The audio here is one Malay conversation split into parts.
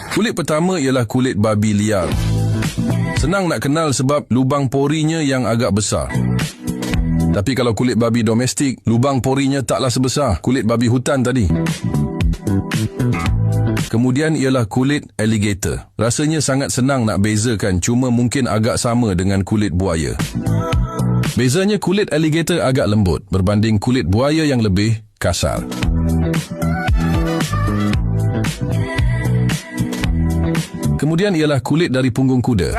Kulit pertama ialah kulit babi liar. Senang nak kenal sebab lubang porinya yang agak besar. Tapi kalau kulit babi domestik, lubang porinya taklah sebesar kulit babi hutan tadi. Kemudian ialah kulit alligator. Rasanya sangat senang nak bezakan, cuma mungkin agak sama dengan kulit buaya. Bezanya kulit alligator agak lembut berbanding kulit buaya yang lebih kasar. Kemudian ialah kulit dari punggung kuda.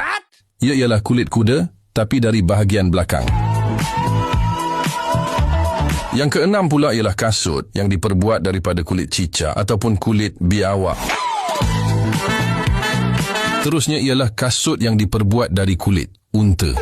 Ia ialah kulit kuda, tapi dari bahagian belakang. Yang keenam pula ialah kasut yang diperbuat daripada kulit cicak ataupun kulit biawak. Terusnya ialah kasut yang diperbuat dari kulit unta.